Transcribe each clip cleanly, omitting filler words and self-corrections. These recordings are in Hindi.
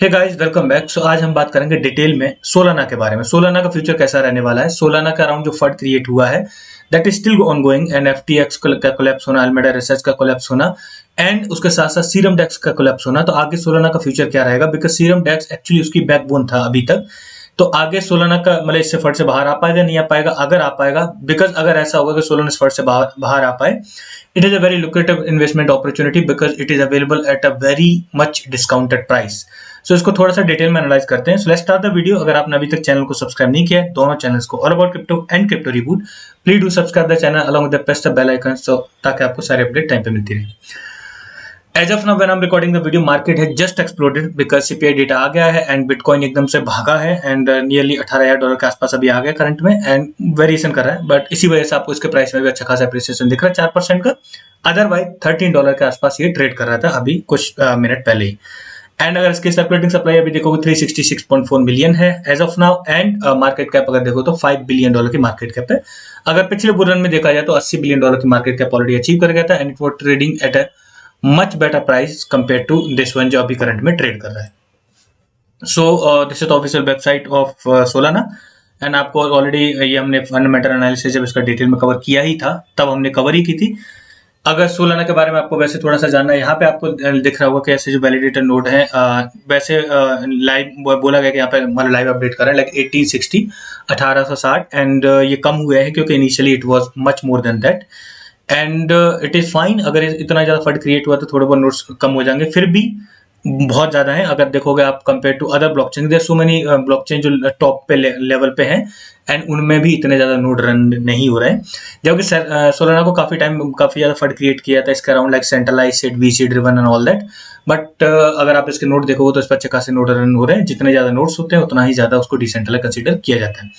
हे गाइस, वेलकम बैक। सो आज हम बात करेंगे डिटेल में सोलाना के बारे में। सोलाना का फ्यूचर कैसा रहने वाला है। सोलाना का अराउंड जो फंड क्रिएट हुआ है that is still ongoing, and FTX का कोलैप्स होना, अल्मेडा रिसर्च का कोलैप्स होना, एंड उसके साथ साथ सीरम डेक्स का कोलैप्स होना। तो आगे सोलाना का फ्यूचर क्या रहेगा, बिकॉज सीरम डेक्स एक्चुअली उसकी बैकबोन था अभी तक। तो आगे सोलाना का मतलब इससे फंड से बाहर आ पाएगा, नहीं आ पाएगा। अगर आ पाएगा, बिकॉज अगर ऐसा होगा कि सोलाना इस फंड से बाहर आ पाए, it is a very lucrative investment opportunity because it is available at a very much discounted price. So इसको थोड़ा सा डिटेल में एनालाइज करते हैं। So let's start the video। अगर आपने अभी तक चैनल को सब्सक्राइब नहीं किया है, दोनों चैनल्स को, all about crypto and crypto reboot, please do subscribe the channel along with the press the bell icon, so ताकि आपको सारे अपडेट टाइम पे मिलती रहे। As of now when I'm recording the video, market has just exploded because CPI data आ गया है एंड बिटकॉइन एकदम से भागा है एंड नियरली $18,000 के आसपास अभी आ गया करंट में एंड वेरिएशन कर रहा है। बट इसी वजह से आपको इसके प्राइस में भी अच्छा खासा अप्रिसिएशन दिख रहा है, 4% का। अदरवाइज $13 के आसपास ये ट्रेड कर रहा था अभी कुछ मिनट पहले ही। एंड अगर इसकी सर्कुलेटिंग सप्लाई अभी देखोगे 366.4 मिलियन है as of now, and market cap अगर देखो तो $5 बिलियन की मार्केट कैप है। अगर पिछले बुल रन में देखा जाए तो $80 बिलियन की मार्केट कैप ऑलरेडी अचीव कर गया था and it was trading at a much better price compare to this one जो अभी करंट में ट्रेड कर रहा है। So this is the official website of Solana and आपको ऑलरेडी ये हमने फंडामेंटल एनालिसिस जब इसका डिटेल में कवर किया ही था तब हमने कवर ही की थी। अगर सोलाना के बारे में आपको वैसे थोड़ा सा जानना है, यहाँ पे आपको दिख रहा होगा कि ऐसे जो वैलिडेटर नोड है वैसे लाइव बोला गया कि यहाँ पे मतलब लाइव अपडेट कर रहा है लाइक 1860 1860 एंड ये कम हुए हैं क्योंकि initially it was much more than that and it is fine. अगर इतना ज्यादा फंड क्रिएट हुआ तो थोड़े बहुत नोट्स कम हो जाएंगे, फिर भी बहुत ज्यादा है। अगर देखोगे आप compare to other blockchain, there so many blockchain जो टॉप पे लेवल पे हैं एंड उनमें भी इतने ज्यादा नोड रन नहीं हो रहे हैं। जबकि सोलाना को काफी ज्यादा फंड क्रिएट किया था, इसका around like centralize set VC driven and all that. But अगर आप इसके नोड देखोगे तो इस पर अच्छे खासे नोड रन हो रहे हैं। जितने ज्यादा नोड्स होते हैं उतना ही ज्यादा उसको डिसेंट्रलाइज कंसीडर किया जाता है।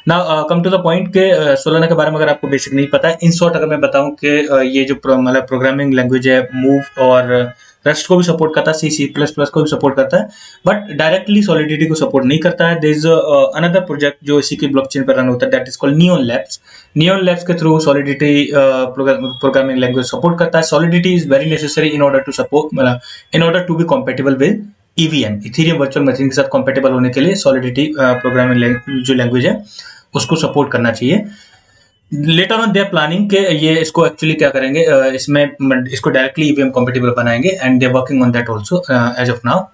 Now come to the point के सोलाना के बारे में अगर आपको बेसिक नहीं पता है, इन शॉर्ट अगर मैं बताऊं कि ये जो मतलब प्रोग्रामिंग लैंग्वेज है मूव और रस्ट को भी सपोर्ट करता है, C++ को भी सपोर्ट करता है, बट डायरेक्टली सॉलिडिटी को सपोर्ट नहीं करता है। देयर इज अनदर प्रोजेक्ट जो इसी की ब्लॉकचेन पर रन होता है that is called Neon Labs. Neon Labs के through Solidity programming language support करता है। Solidity is very necessary in order to support मतलब in order to be compatible with EVM, Ethereum virtual machine के साथ कॉम्पेटिबल होने के लिए सॉलिडिटी प्रोग्रामिंग जो लैंग्वेज है उसको सपोर्ट करना चाहिए। Later on they are planning के ये इसको एक्चुअली क्या करेंगे, इसमें इसको डायरेक्टली EVM कॉम्पेटिबल बनाएंगे and they working on that also as of now.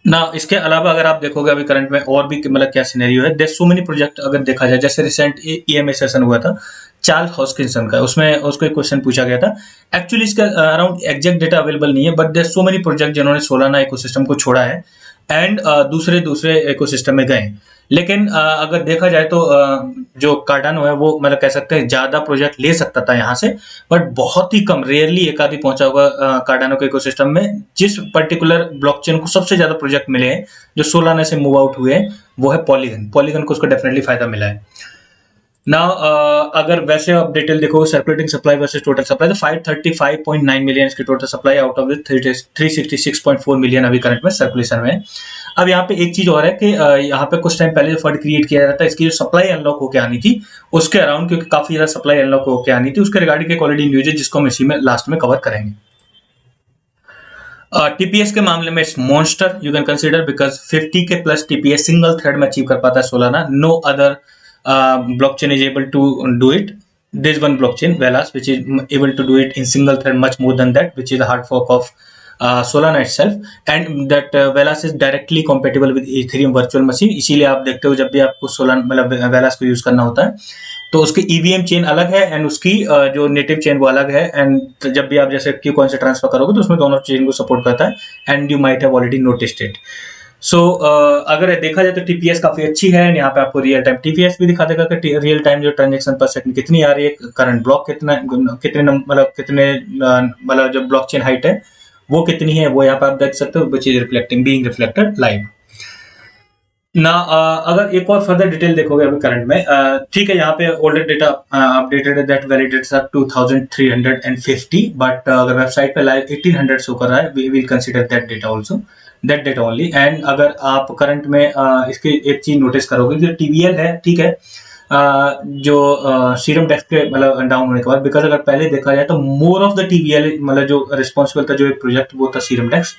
ना इसके अलावा अगर आप देखोगे अभी करंट में और भी मतलब क्या सिनेरियो है, देयर सो मेनी प्रोजेक्ट अगर देखा जाए, जैसे रिसेंट EMA सेशन हुआ था चार्ल्स हॉस्किंसन का, उसमें उसको एक क्वेश्चन पूछा गया था। एक्चुअली इसका अराउंड एग्जैक्ट डेटा अवेलेबल नहीं है, but there so many project जिन्होंने सोलाना इकोसिस्टम को छोड़ा है एंड दूसरे इकोसिस्टम में गए। लेकिन अगर देखा जाए तो जो कार्डानो है वो मतलब कह सकते हैं ज्यादा प्रोजेक्ट ले सकता था यहाँ से, बट बहुत ही कम, रेयरली एक आदमी पहुंचा होगा कार्डानो के इकोसिस्टम में। जिस पर्टिकुलर ब्लॉकचेन को सबसे ज्यादा प्रोजेक्ट मिले हैं जो सोलाना से मूव आउट हुए हैं वो है पॉलीगन को उसको डेफिनेटली फायदा मिला है। नाउ अगर वैसे आप डिटेल देखो circulating supply versus total supply, तो 535.9 मिलियन इसकी total supply, out of 366.4 million अभी करंट में सर्कुलेशन में है। अब यहाँ पे एक चीज और है कि यहाँ पे कुछ टाइम पहले जो फंड क्रिएट किया जाता है इसकी जो सप्लाई अनलॉक होकर आनी थी उसके अराउंड, क्योंकि काफी ज्यादा सप्लाई अनलॉक होकर आनी थी, उसके रिगार्डिंग एक ऑलरेडी न्यूज है जिसको हम इसी में लास्ट में कवर करेंगे। TPS के मामले में it's monster you can consider, because 50 के प्लस TPS सिंगल थ्रेड में अचीव कर पाता है Solana. No other blockchain is able to do it. There's one blockchain, Velas, which is able to do it in single thread much more than that, which is a hard fork of Solana itself, and that Velas is directly compatible with Ethereum virtual machine। इसीलिए आप देखते हो जब भी आपको Solana मतलब Velas को यूज करना होता है तो उसकी EVM चेन अलग है एंड उसकी जो नेटिव चेन वो अलग है, एंड जब भी आप जैसे Qcoin से ट्रांसफर करोगे तो उसमें दोनों चेन को सपोर्ट करता है and you might have already noticed it. So अगर देखा जाए तो TPS काफी अच्छी है, यहाँ पे आपको रियल टाइम TPS भी दिखा देगा कि रियल टाइम जो ट्रांजैक्शन पर सेकंड कितनी आ रही है, करंट ब्लॉक कितने जो ब्लॉकचेन हाइट है वो कितनी है, वो यहाँ पे आप देख सकते हो, which is being reflected live. ना अगर एक और फर्दर डिटेल देखोगे अभी करंट में, ठीक है यहाँ पे ओल्डर डेटा अपडेटेड है दैट वैलिडेट्स अप 2350, बट अगर वेबसाइट पे लाइव 1800 शो कर रहा है, we will consider that data also, that data only. And अगर आप करंट में इसके एक चीज नोटिस करोगे जो TVL है, ठीक है, जो सीरम डेक्स के मतलब डाउन होने के बाद, बिकॉज अगर पहले देखा जाए तो मोर ऑफ द TVL मतलब जो रिस्पॉन्सिबल था जो एक प्रोजेक्ट वो था सीरम डेक्स,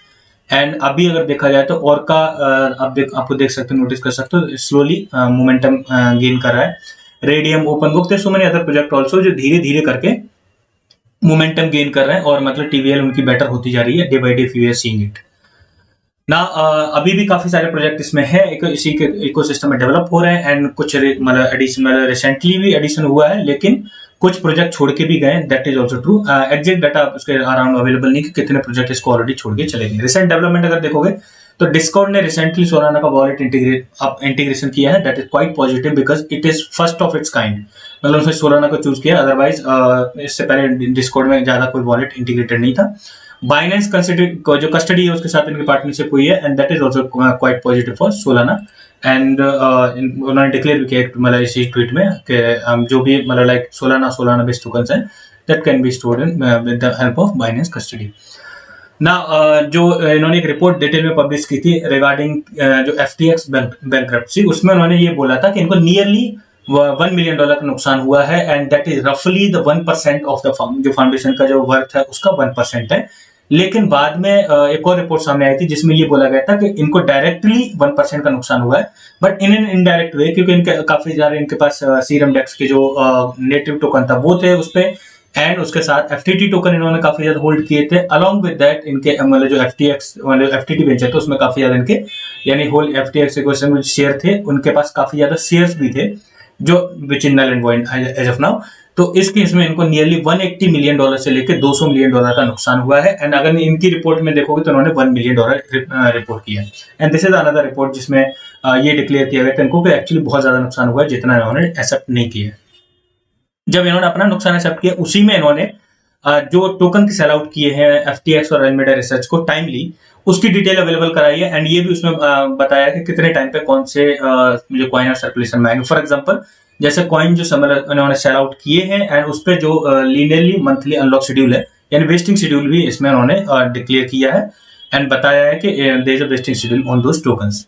एंड अभी अगर देखा जाए तो और का आपको देख सकते हो, नोटिस कर सकते हो, स्लोली मोमेंटम गेन कर रहा है। Radium, open book, so many other project also जो धीरे धीरे करके मोमेंटम गेन कर रहे हैं और मतलब टीवीएल उनकी बेटर होती जा रही है day by day, we are seeing it ना। अभी भी काफी सारे प्रोजेक्ट इसमें है, इसी के इकोसिस्टम में डेवलप हो रहे हैं एंड कुछ मतलब एडिशन, मतलब रिसेंटली भी एडिशन हुआ है, लेकिन कुछ प्रोजेक्ट छोड़ के भी गए, that is also true. Exact data उसके अराउंड अवेलेबल नहीं कि कितने प्रोजेक्ट इसको ऑलरेडी छोड़ के चले गए। रिसेंट डेवलपमेंट अगर देखोगे तो डिस्कॉर्ड ने रिसेंटली सोलाना का वॉलेट इंटीग्रेशन किया है, that is quite positive because it is first of its kind. मतलब उसने सोलाना को चूज किया, अदरवाइज इससे पहले डिस्कॉर्ड में ज्यादा कोई वॉलेट इंटीग्रेटेड नहीं था। बाइनेंस जो कस्टडी है उसके साथ इनकी पार्टनरशिप हुई है and that is also quite positive for Solana. And उन्होंने डिक्लेयर भी किया मतलब इसी ट्वीट में कि जो भी मतलब लाइक सोलाना बेस्ड टोकन्स हैं that can be stored in with the help of Binance custody ना। जो इन्होंने एक रिपोर्ट डिटेल में पब्लिश की थी रिगार्डिंग जो FTX बैंकरप्सी, उसमें उन्होंने ये बोला था कि इनको नियरली $1 मिलियन का नुकसान हुआ है एंड दैट इज रफली द 1% ऑफ द जो फाउंडेशन का जो वर्थ है उसका 1% है। लेकिन बाद में एक और रिपोर्ट सामने आई थी जिसमें ये बोला गया था कि इनको डायरेक्टली 1% का नुकसान हुआ है, but in an indirect way, क्योंकि इनके काफी सारे इनके पास सीरम डेक्स के जो नेटिव टोकन था वो थे उस पे, एंड उसके साथ FTT टोकन इन्होंने काफी ज्यादा होल्ड किए थे। अलॉन्ग विद दैट इनके मतलब जो FTX मतलब FTT वेंचर थे उसमें काफी ज्यादा इनके यानी होल FTX इकोसिस्टम में शेयर थे, उनके पास काफी ज्यादा शेयर्स भी थे जो which in null and void as of now. तो इस केस में इनको नियरली $180 मिलियन से लेकर $200 मिलियन का नुकसान हुआ है। एंड अगर इनकी रिपोर्ट में देखोगे तो उन्होंने $1 मिलियन रिपोर्ट किया है। And this is another report जिसमें ये डिक्लेयर किया गया था इनको कि एक्चुअली बहुत ज्यादा नुकसान हुआ है जितना इन्होंने एक्सेप्ट नहीं किया। जब इन्होंने अपना नुकसान एक्सेप्ट किया उसी में इन्होंने जो टोकन की सेल आउट किए हैं FTX और एलमेडा रिसर्च को टाइमली, उसकी डिटेल अवेलेबल कराई है एंड ये भी उसमें बताया कि कितने टाइम पे कौन से जो कॉइन और सर्कुलेशन में आएंगे। फॉर एग्जांपल जैसे कॉइन जो इन्होंने सेल आउट किए हैं एंड उस पर जो लीनियरली मंथली अनलॉक शेड्यूल है यानी वेस्टिंग शेड्यूल भी इसमें उन्होंने डिक्लेयर किया है एंड बताया है कि there is a vesting schedule on those tokens.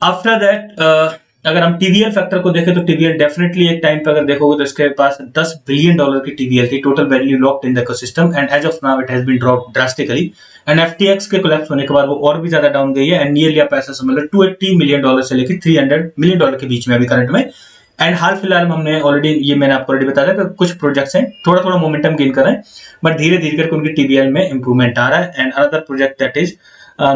After that अगर हम TVL फैक्टर को देखें तो TVL डेफिनेटली एक टाइम पे अगर देखोगे तो इसके पास $10 बिलियन की TVL थी, total value locked in the ecosystem, and as of now it has been dropped drastically. And FTX के कोलैप्स होने के बाद वो और भी ज्यादा डाउन गई है एंड नियरली आप ऐसा समझ लो $280 मिलियन से लेकर $300 मिलियन के बीच में अभी करंट में। एंड हाल फिलहाल में हमने ऑलरेडी ये मैंने आपको ऑलरेडी बताया कि कुछ प्रोजेक्ट्स हैं थोड़ा थोड़ा मोमेंटम गेन कर रहे हैं, बट धीरे धीरे करके उनकी TVL में इंप्रूवमेंट आ रहा है। And another project that is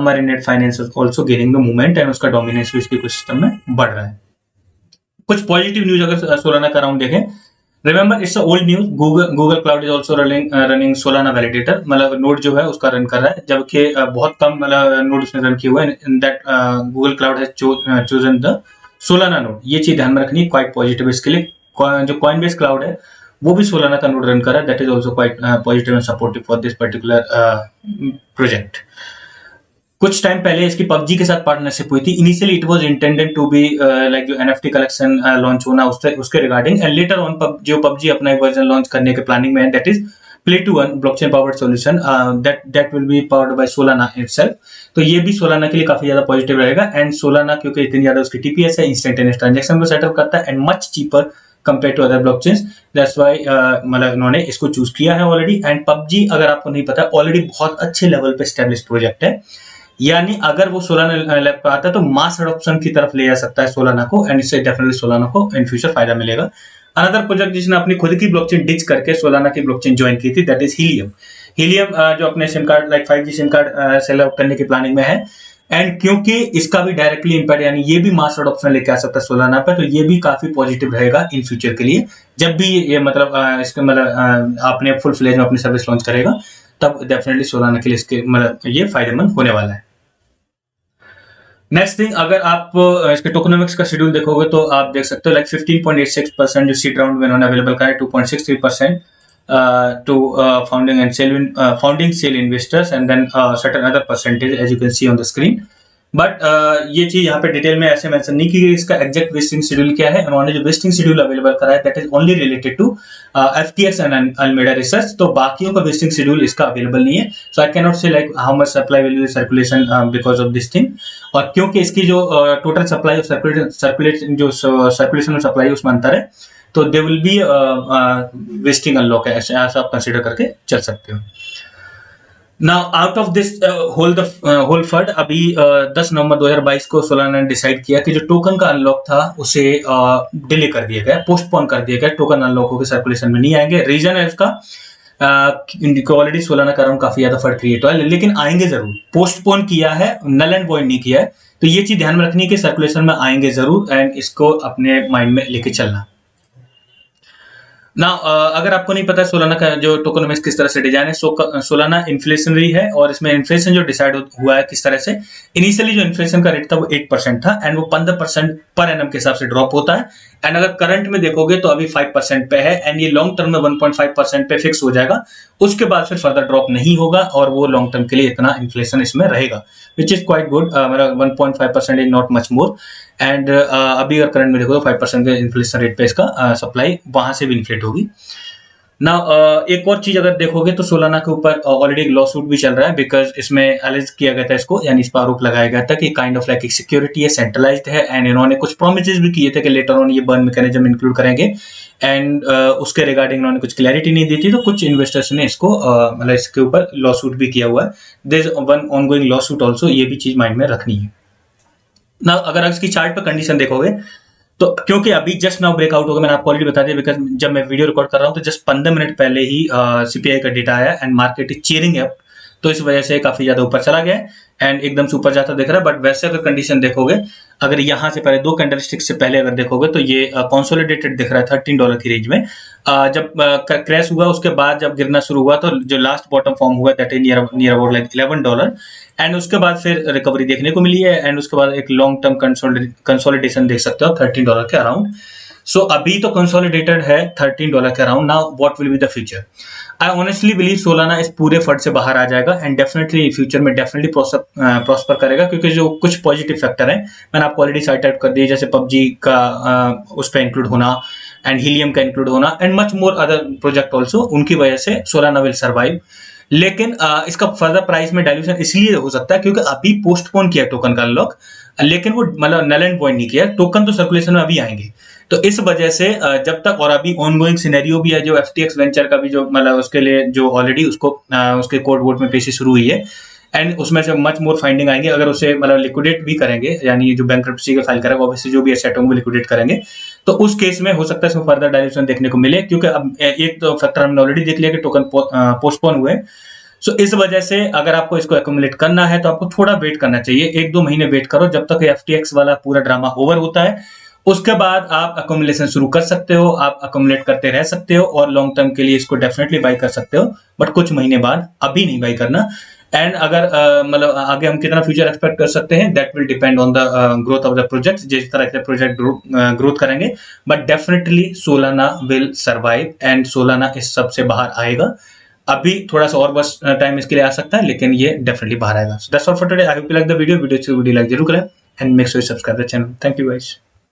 Marinade Finance also gaining the movement and उसका डोमिनेंस भी इसके इकोसिस्टम में बढ़ रहा है। कुछ पॉजिटिव न्यूज अगर सोलाना का अराउंड देखें, remember it's old news, Google cloud is also running Solana validator, मतलब नोड जो है उसका रन कर रहा है, जबकि बहुत कम मतलब नोड उसने रन किए हुए हैं। That Google cloud has chosen the Solana node, ये चीज ध्यान में रखनी है, क्वाइट पॉजिटिव इसके लिए। जो कॉइनबेस क्लाउड है वो भी सोलाना का नोड रन कर रहा है, that is also quite positive and supportive for this particular project. कुछ टाइम पहले इसकी PUBG के साथ पार्टनरशिप हुई थी। Initially it was intended to be like जो NFT कलेक्शन लॉन्च होना उसके रिगार्डिंग, एंड लेटर ऑन जो PUBG अपना एक वर्जन लॉन्च करने के प्लानिंग में है, that is Play to Earn blockchain powered solution that will be powered by Solana itself. तो ये भी सोलाना के लिए काफी ज्यादा पॉजिटिव रहेगा। एंड सोलाना क्योंकि इतनी ज्यादा उसकी TPS है, इंस्टेंटेनियस ट्रांजैक्शन को सेटअप करता है and much cheaper compare to other blockchains, that's why मतलब इन्होंने इसको चूज किया है ऑलरेडी। एंड PUBG अगर आपको नहीं पता ऑलरेडी बहुत अच्छे लेवल पे एस्टेब्लिश्ड प्रोजेक्ट है, यानी अगर वो सोलाना लैब पे आता है तो मास एडॉप्शन की तरफ ले जा सकता है सोलाना को, एंड इससे डेफिनेटली सोलाना को इन फ्यूचर फायदा मिलेगा। अनदर प्रोजेक्ट जिसने अपनी खुद की ब्लॉकचेन डिच करके सोलाना की ब्लॉकचेन ज्वाइन की थी, दैट इज हीलियम जो अपने SIM card like 5G SIM card sell out करने की प्लानिंग में है। एंड क्योंकि इसका भी डायरेक्टली इंपैक्ट यानी ये भी मास एडॉप्शन लेके आ सकता है सोलाना पे, तो ये भी काफी पॉजिटिव रहेगा इन फ्यूचर के लिए। जब भी ये मतलब इसके मतलब आपने फुल फ्लेज में अपनी सर्विस लॉन्च करेगा तब डेफिनेटली सोलाना के लिए इसके मतलब ये फायदेमंद होने वाला है। नेक्स्ट थिंग, अगर आप इसके टोकनोमिक्स का शेड्यूल देखोगे तो आप देख सकते हो लाइक 15.86% जो सीड राउंड में इन्होंने अवेलेबल करा है, 2.63% to founding sale investors and then certain other percentage as you can see on the screen. But ये चीज यहाँ पे डिटेल में ऐसे मेंशन नहीं की गई इसका एग्जैक्ट वेस्टिंग शेड्यूल क्या है। उन्होंने जो वेस्टिंग शेड्यूल अवेलेबल करा है that is only related to FTX and Alameda research, तो बाकियों का वेस्टिंग शेड्यूल इसका अवेलेबल नहीं है। So I can not say like how much supply will be circulation because of this thing. और क्योंकि इसकी जो टोटल सप्लाई और सर्कुलेशन और सप्लाई उसमें अंतर है, तो they will be vesting unlock है, ऐसा आप कंसिडर करके चल सकते हो। Now out of this whole fund अभी 10 नवंबर 2022 को सोलाना ने डिसाइड किया कि जो टोकन का अनलॉक था उसे डिले कर दिया गया, पोस्टपोन कर दिया गया, टोकन अनलॉक होकर सर्कुलेशन में नहीं आएंगे। रीजन है उसका ऑलरेडी सोलाना का अराउंड काफी ज्यादा फंड क्रिएट हुआ है, लेकिन आएंगे जरूर। पोस्टपोन किया है, नल एंड वॉइड नहीं किया है। तो ये चीज ध्यान में रखनी है कि सर्कुलेशन में आएंगे जरूर, एंड इसको अपने माइंड में लेके चलना ना। अगर आपको नहीं पता सोलाना का जो टोकनोमिक्स किस तरह से डिजाइन है, सोलाना इन्फ्लेशनरी है, और इसमें इन्फ्लेशन जो डिसाइड हुआ है किस तरह से, इनिशियली जो इन्फ्लेशन का रेट था वो 8% था, एंड वो 15% पर एनम के हिसाब से ड्रॉप होता है। एंड अगर करंट में देखोगे तो अभी 5% पे है, एंड ये लॉन्ग टर्म में 1.5% पे फिक्स हो जाएगा। उसके बाद फिर फर्दर ड्रॉप नहीं होगा, और वो लॉन्ग टर्म के लिए इतना इन्फ्लेशन इसमें रहेगा, विच इज क्वाइट गुड। मतलब 1.5% is not much more. And अभी अगर करंट में देखो तो 5% के इन्फ्लेशन रेट पे इसका सप्लाई वहां से भी इन्फ्लेट होगी ना। एक और चीज अगर देखोगे तो सोलाना के ऊपर ऑलरेडी एक लॉ सूट भी चल रहा है, बिकॉज इसमें एलिज किया गया था इसको, यानी इस पर आरोप लगाया गया था कि काइंड ऑफ लाइक एक सिक्योरिटी है, सेंट्रलाइज्ड है, एंड इन्होंने कुछ प्रोमिसेस भी किए थे कि लेटर ऑन ये बर्न मैकेनिज्म इंक्लूड करेंगे, एंड उसके रिगार्डिंग इन्होंने कुछ क्लैरिटी नहीं दी थी। तो कुछ इन्वेस्टर्स ने इसको मतलब इसके ऊपर लॉ सूट भी किया हुआ है। There is one ongoing lawsuit also, ये भी चीज माइंड में रखनी है ना। अगर इसकी चार्ट पर कंडीशन देखोगे तो क्योंकि अभी जस्ट नाउ ब्रेकआउट होगा, मैंने आपको ऑलरेडी बता दिया, बिकॉज जब मैं वीडियो रिकॉर्ड कर रहा हूं तो जस्ट 15 मिनट पहले ही सीपीआई का डेटा आया, and market is cheering up. तो इस वजह से काफी ज्यादा ऊपर चला गया एंड एकदम से ऊपर जाता दिख रहा है। बट वैसे अगर कंडीशन देखोगे, अगर यहां से पहले 2 कैंडलस्टिक से पहले अगर देखोगे तो ये कंसोलिडेटेड दिख रहा है $13 की रेंज में। जब क्रैश हुआ उसके बाद जब गिरना शुरू हुआ तो जो लास्ट बॉटम फॉर्म हुआ that is near about like $11, and उसके बाद फिर रिकवरी देखने को मिली है, एंड उसके बाद एक लॉन्ग टर्म कंसोलिडेशन देख सकते हो $13 के अराउंड। सो अभी तो कंसोलिडेटेड है $13 के around. Now what will be the future? I honestly believe Solana इस पूरे फंड से बाहर आ जाएगा, एंड डेफिनेटली फ्यूचर में डेफिनेटली प्रॉस्पर करेगा, क्योंकि जो कुछ पॉजिटिव फैक्टर है मैंने आपको ऑलरेडी साइट आउट कर दिए, जैसे पबजी का उस पर इंक्लूड होना, एंड हीलियम का इंक्लूड होना, and much more other project also, उनकी वजह से सोलाना विल सर्वाइव। लेकिन इसका फर्दर प्राइस में डायल्यूशन इसलिए हो सकता है क्योंकि अभी पोस्टपोन किया टोकन का अनलॉक, लेकिन वो मतलब नल एंड वॉइड नहीं किया, टोकन तो सर्कुलेशन में अभी आएंगे। तो इस वजह से जब तक, और अभी ऑनगोइंग सिनेरियो भी है जो एफटीएक्स वेंचर का भी जो मतलब उसके लिए जो ऑलरेडी उसको उसके कोर्ट वोट में पेशी शुरू हुई है, एंड उसमें से मच मोर फाइंडिंग आएंगे। अगर उसे मतलब लिक्विडेट भी करेंगे, यानी जो बैंक्रप्सी का फाइल करेगा ऑब्वियसली जो भी एसेट होंगे लिक्विडेट करेंगे, तो उस केस में हो सकता है इसमें फर्दर डायल्यूशन देखने को मिले, क्योंकि अब एक तो फैक्टर हमने ऑलरेडी देख लिया कि टोकन पोस्टपोन हुए। सो इस वजह से अगर आपको इसको एक्यूमुलेट करना है तो आपको थोड़ा वेट करना चाहिए, 1-2 महीने वेट करो जब तक एफटीएक्स वाला पूरा ड्रामा ओवर होता है। उसके बाद आप अकोमुलेशन शुरू कर सकते हो, आप अकोमुलेट करते रह सकते हो, और लॉन्ग टर्म के लिए इसको डेफिनेटली बाई कर सकते हो, बट कुछ महीने बाद, अभी नहीं बाई करना। एंड अगर मतलब आगे हम कितना फ्यूचर एक्सपेक्ट कर सकते हैं, that will depend on the growth of the project, जिस तरह से प्रोजेक्ट ग्रोथ करेंगे। But definitely Solana will survive, and Solana इस सब से बाहर आएगा। अभी थोड़ा सा और बस टाइम इसके लिए आ सकता है, लेकिन ये डेफिनेटली बाहर आएगा। So that's all for today. I hope you like the video like जरूर करें, and make sure you subscribe the channel. Thank you guys.